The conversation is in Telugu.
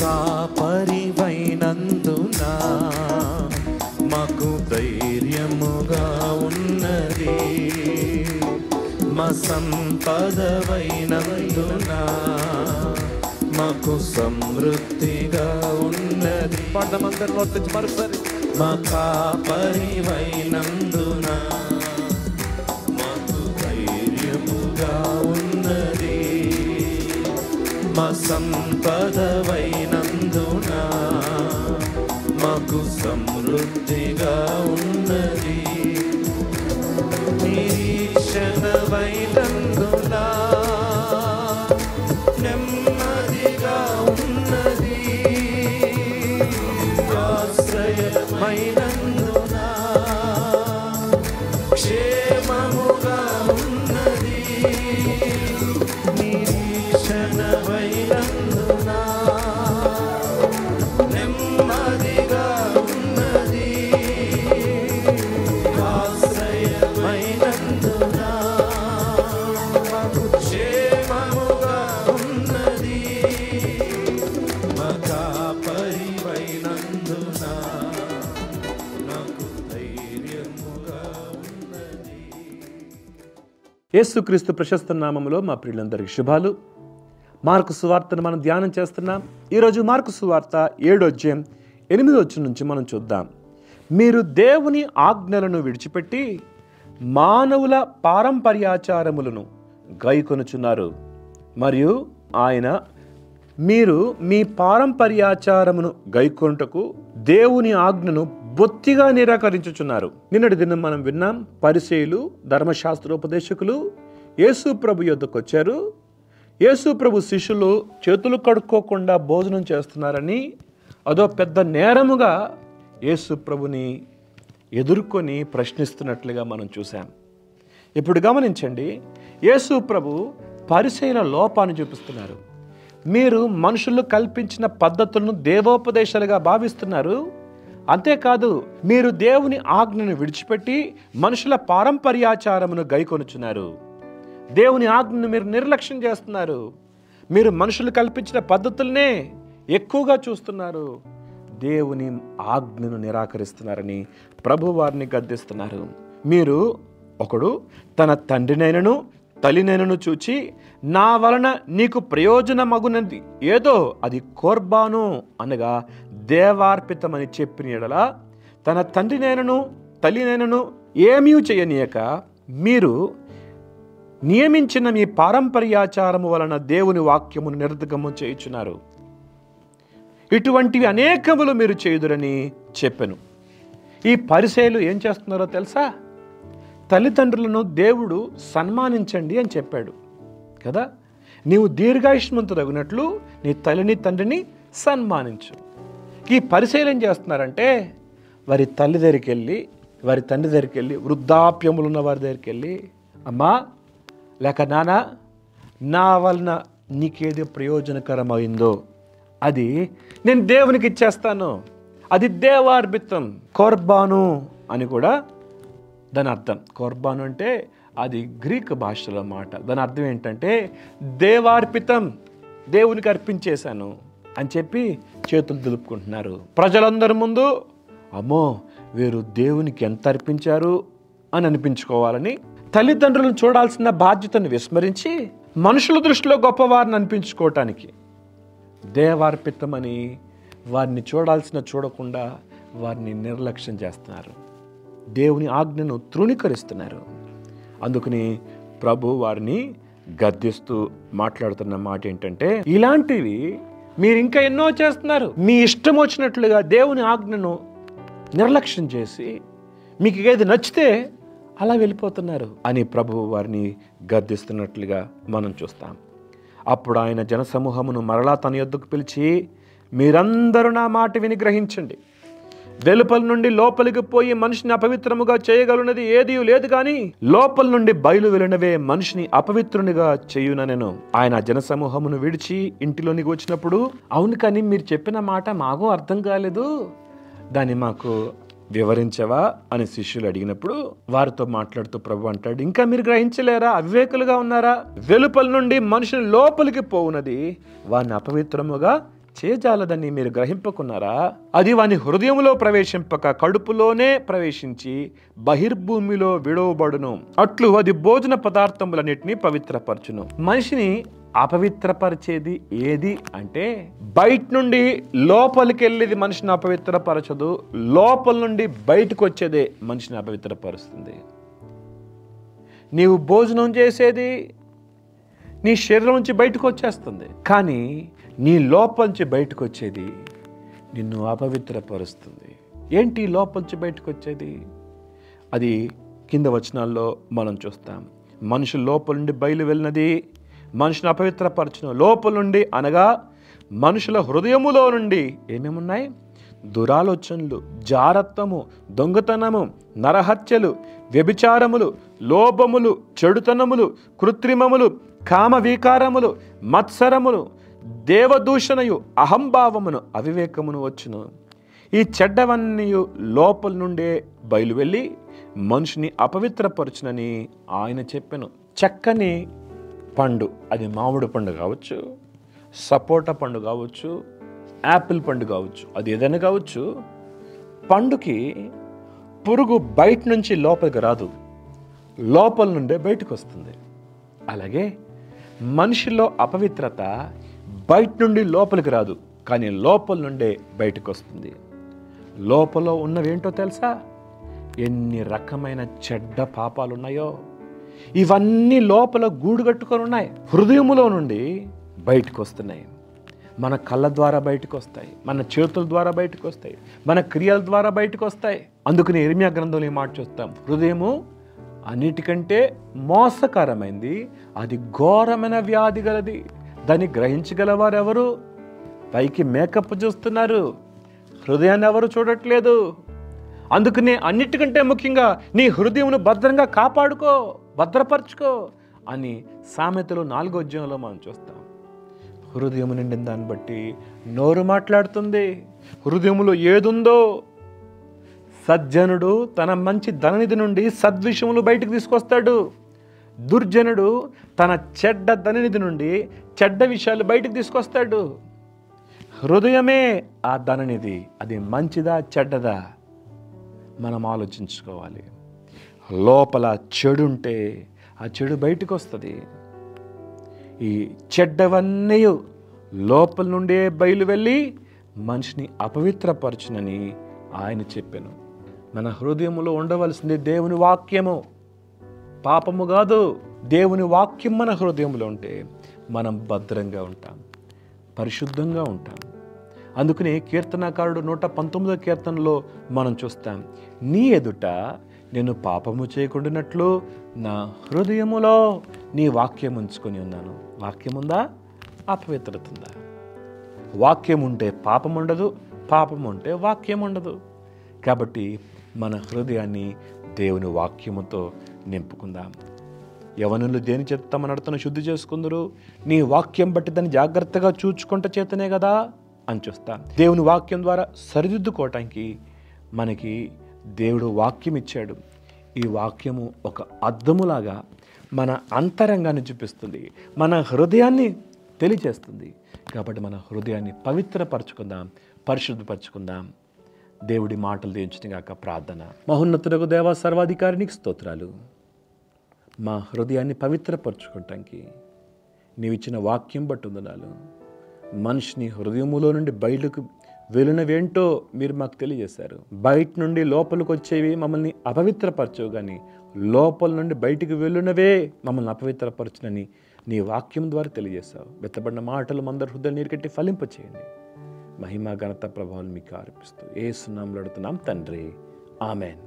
కాపరివైనందున మాకు ధైర్యముగా ఉన్నది, మా సంపదవైనందున మాకు సమృద్ధిగా ఉన్నది. పాడమందరూ వర్తించి మరోసారి. మా కాపరివైనందున మాకు ధైర్యముగా ఉన్నది, మా సంపదవైనందున మాకు సమృద్ధిగా ఉన్నది. నిరీక్షణవైనందున నెమ్మదిగా ఉన్నది, ఆశ్రయమైనందున క్షేమముగా ఉన్నది. నిరీక్షణవైనందున నెమ్మదిగా ఉన్నది, ఆశ్రయమైనందున క్షేమముగా ఉన్నది. మా కాపరివైనందున నాకు ధైర్యముగా ఉన్నది. యేసుక్రీస్తు ప్రశస్త నామములో మా ప్రియులందరికీ శుభాలు. మార్కు సువార్తను మనం ధ్యానం చేస్తున్నాం. ఈరోజు మార్కు సువార్త 7వ అధ్యాయం 8వ వచనం నుంచి మనం చూద్దాం. మీరు దేవుని ఆజ్ఞలను విడిచిపెట్టి మానవుల పారంపర్యాచారములను గైకొనుచున్నారు, మరియు ఆయన మీరు మీ పారంపర్యాచారమును గైకొనుటకు దేవుని ఆజ్ఞను బొత్తిగా నిరాకరించుచున్నారు. నిన్నటి దినం మనం విన్నాం, పరిసయ్యులు ధర్మశాస్త్రోపదేశకులు యేసు ప్రభు యొద్దకు వచ్చారు. యేసు ప్రభు శిష్యులు చేతులు కడుక్కోకుండా భోజనం చేస్తున్నారని అదో పెద్ద నేరముగా యేసు ప్రభుని ఎదుర్కొని ప్రశ్నిస్తున్నట్లుగా మనం చూసాం. ఇప్పుడు గమనించండి, యేసు ప్రభు పరిసయ్యుల లోపాన్ని చూపిస్తున్నారు. మీరు మనుషులు కల్పించిన పద్ధతులను దేవోపదేశాలుగా భావిస్తున్నారు. అంతేకాదు, మీరు దేవుని ఆజ్ఞను విడిచిపెట్టి మనుషుల పారంపర్యాచారమును గైకొనుచున్నారు. దేవుని ఆజ్ఞను మీరు నిర్లక్ష్యం చేస్తున్నారు. మీరు మనుషులు కల్పించిన పద్ధతులనే ఎక్కువగా చూస్తున్నారు. దేవుని ఆజ్ఞను నిరాకరిస్తున్నారని ప్రభు వారిని గద్దిస్తున్నారు. మీరు ఒకడు తన తండ్రినైనను తల్లినైనను చూచి నా వలన నీకు ప్రయోజనమగునది ఏదో అది కోర్బాను అనగా దేవార్పితమని చెప్పిన యెడల తన తండ్రినైనను తల్లినైనను ఏమీ చేయనీయక మీరు నియమించిన మీ పారంపర్యాచారము వలన దేవుని వాక్యమును నిర్ధకము చేయుచున్నారు. ఇటువంటివి అనేకములు మీరు చేయుదురని చెప్పెను. ఈ పరిసయ్యులు ఏం చేస్తున్నారో తెలుసా? తల్లిదండ్రులను దేవుడు సన్మానించండి అని చెప్పాడు కదా. నీవు దీర్ఘాయుష్మంతుడగినట్లు నీ తల్లిని తండ్రిని సన్మానించు. ఈ పరిసయ్యులు ఏం చేస్తున్నారంటే వారి తల్లి దగ్గరికి వెళ్ళి వారి తండ్రి దగ్గరికి వెళ్ళి వృద్ధాప్యములు ఉన్న వారి దగ్గరికి వెళ్ళి, అమ్మా లేక నాన్న, నా వలన నీకేది ప్రయోజనకరమైందో అది నేను దేవునికి ఇచ్చేస్తాను, అది దేవార్పితం. కోర్బాను అని కూడా దాని అర్థం. కోర్బాను అంటే అది గ్రీక్ భాషలో మాట. దాని అర్థం ఏంటంటే దేవార్పితం, దేవునికి అర్పించేశాను అని చెప్పి చేతులు దులుపుకుంటున్నారు. ప్రజలందరి ముందు అమ్మో వీరు దేవునికి ఎంత అర్పించారు అని అనిపించుకోవాలని తల్లిదండ్రులను చూడాల్సిన బాధ్యతను విస్మరించి మనుషుల దృష్టిలో గొప్పవారిని అనిపించుకోవటానికి దేవార్పితమని వారిని చూడకుండా వారిని నిర్లక్ష్యం చేస్తున్నారు. దేవుని ఆజ్ఞను తృణీకరిస్తున్నారు. అందుకని ప్రభు వారిని గద్దిస్తూ మాట్లాడుతున్న మాట ఏంటంటే, ఇలాంటివి మీరు ఇంకా ఎన్నో చేస్తున్నారు. మీ ఇష్టం వచ్చినట్లుగా దేవుని ఆజ్ఞను నిర్లక్ష్యం చేసి మీకు ఏది నచ్చితే అలా వెళ్ళిపోతున్నారు అని ప్రభువు వారిని గద్దిస్తున్నట్లుగా మనం చూస్తాం. అప్పుడు ఆయన జనసమూహమును మరలా తన యొద్దకు పిలిచి, మీరందరూ నా మాట విని గ్రహించండి. వెలుపల నుండి లోపలికి పోయి మనిషిని అపవిత్రముగా చేయగలుగునది ఏదీ లేదు, కానీ లోపల నుండి బయలు వెళ్ళినవే మనిషిని అపవిత్రునిగా చేయుననెను. ఆయన జనసమూహమును విడిచి ఇంటిలోనికి వచ్చినప్పుడు, అవును కానీ మీరు చెప్పిన మాట మాకు అర్థం కాలేదు, దాన్ని మాకు వివరించవా అని శిష్యులు అడిగినప్పుడు వారితో మాట్లాడుతూ ప్రభు అంటాడు, ఇంకా మీరు గ్రహించలేరా? అవివేకులుగా ఉన్నారా? వెలుపల నుండి మనిషిని లోపలికి పోవునది వారిని అపవిత్రముగా చేయజాలదని మీరు గ్రహింపకున్నారా? అది వాని హృదయములో ప్రవేశింపక కడుపులోనే ప్రవేశించి బహిర్భూమిలో విడవబడును. అట్లు అది భోజన పదార్థములన్నిటినీ పవిత్రపరచును. మనిషిని అపవిత్రపరిచేది ఏది అంటే, బయట నుండి లోపలికి వెళ్ళేది మనిషిని అపవిత్రపరచదు, లోపల నుండి బయటకు వచ్చేదే మనిషిని అపవిత్రపరుస్తుంది. నీవు భోజనం చేసేది నీ శరీరం నుంచి బయటకు వచ్చేస్తుంది, కానీ నీ లోపల నుంచి బయటకు వచ్చేది నిన్ను అపవిత్రపరుస్తుంది. ఏంటి లోపల నుంచి బయటకు వచ్చేది? అది కింద వచనాల్లో మనం చూస్తాం. మనుషుల లోపల నుండి బయలు వెళ్ళినది మనుషుని అపవిత్రపరచును. లోపల నుండి అనగా మనుషుల హృదయములో నుండి ఏమేమున్నాయి? దురాలోచనలు, జారత్వము, దొంగతనము, నరహత్యలు, వ్యభిచారములు, లోభములు, చెడుతనములు, కృత్రిమములు, కామవికారములు, మత్సరములు, దేవదూషణయు, అహంభావమును, అవివేకమును వచ్చును. ఈ చెడ్డవన్నీ లోపల నుండే బయలు వెళ్ళి మనిషిని అపవిత్రపరచునని ఆయన చెప్పెను. చక్కని పండు, అది మామిడి పండు కావచ్చు, సపోటా పండు కావచ్చు, యాపిల్ పండు కావచ్చు, అది ఏదైనా కావచ్చు. పండుకి పురుగు బయట నుంచి లోపలికి రాదు, లోపల నుండే బయటకు వస్తుంది. అలాగే మనిషిలో అపవిత్రత బయట నుండి లోపలికి రాదు, కానీ లోపల నుండే బయటకు వస్తుంది. లోపల ఉన్నవేంటో తెలుసా? ఎన్ని రకమైన చెడ్డ పాపాలు ఉన్నాయో ఇవన్నీ లోపల గూడు కట్టుకొని ఉన్నాయి. హృదయములో నుండి బయటకు వస్తున్నాయి. మన కళ్ళ ద్వారా బయటకు వస్తాయి, మన చేతుల ద్వారా బయటకు వస్తాయి, మన క్రియల ద్వారా బయటకు వస్తాయి. అందుకని ఇర్మియా గ్రంథంలో ఈ మాట చూస్తాం, హృదయము అన్నిటికంటే మోసకరమైంది, అది ఘోరమైన వ్యాధి గలది, దాన్ని గ్రహించగలవారు ఎవరు? పైకి మేకప్ చూస్తున్నారు, హృదయాన్ని ఎవరు చూడట్లేదు. అందుకని అన్నిటికంటే ముఖ్యంగా నీ హృదయమును భద్రంగా కాపాడుకో, భద్రపరచుకో అని సామెతలు 4వ అధ్యాయంలో మనం చూస్తాం. హృదయము నిండిన దాన్ని బట్టి నోరు మాట్లాడుతుంది. హృదయములో ఏదుందో, సజ్జనుడు తన మంచి ధననిధి నుండి సద్విషయములు బయటకు తీసుకొస్తాడు, దుర్జనుడు తన చెడ్డ ధననిధి నుండి చెడ్డ విషయాలు బయటకు తీసుకొస్తాడు. హృదయమే ఆ ధననిధి, అది మంచిదా చెడ్డదా మనం ఆలోచించుకోవాలి. లోపల చెడు ఉంటే ఆ చెడు బయటకు వస్తుంది. ఈ చెడ్డవన్నీ లోపల నుండే బయలు వెళ్ళి మనిషిని అపవిత్రపరచునని ఆయన చెప్పాను. మన హృదయంలో ఉండవలసింది దేవుని వాక్యము, పాపము కాదు. దేవుని వాక్యం మన హృదయంలో ఉంటే మనం భద్రంగా ఉంటాం, పరిశుద్ధంగా ఉంటాం. అందుకని కీర్తనాకారుడు 119వ కీర్తనలో మనం చూస్తాం, నీ ఎదుట నేను పాపము చేయకుండానట్లు నా హృదయములో నీ వాక్యం ఉంచుకొని ఉన్నాను. వాక్యం ఉందా? అపవిత్రత ఉందా? వాక్యం ఉంటే పాపం ఉండదు, పాపం ఉంటే వాక్యం ఉండదు. కాబట్టి మన హృదయాన్ని దేవుని వాక్యముతో నింపుకుందాం. యవనులు దేని చేత తమ నడతను శుద్ధి చేసుకుందరు? నీ వాక్యం బట్టి దాన్ని జాగ్రత్తగా చూచుకుంట చేతనే కదా అని చూస్తాం. దేవుని వాక్యం ద్వారా సరిదిద్దుకోవటానికి మనకి దేవుడు వాక్యం ఇచ్చాడు. ఈ వాక్యము ఒక అద్దములాగా మన అంతరంగాన్ని చూపిస్తుంది, మన హృదయాన్ని తెలియజేస్తుంది. కాబట్టి మన హృదయాన్ని పవిత్రపరచుకుందాం, పరిశుద్ధపరచుకుందాం. దేవుడి మాటలు దీవించిన గాక ప్రార్థన. మహోన్నతుడకు దేవా, సర్వాధికారికి స్తోత్రాలు. మా హృదయాన్ని పవిత్రపరచుకోవటానికి నీవిచ్చిన వాక్యం బట్టి వందనాలు. మనిషిని హృదయములో నుండి బయటకు వెళ్ళినవేంటో మీరు మాకు తెలియజేశారు. బయట నుండి లోపలికి వచ్చేవి మమ్మల్ని అపవిత్రపరచవు, కానీ లోపల నుండి బయటికి వెళ్ళినవే మమ్మల్ని అపవిత్రపరచునని నీ వాక్యం ద్వారా తెలియజేశావు. వెత్తబడిన మాటలు మందరి హృదయం నీరుకట్టి ఫలింపచేయండి. మహిమ ఘనత ప్రభావాలు మీకు ఆరోపిస్తూ యేసు నామములో అడుగుతున్నాం తండ్రి, ఆమెన్.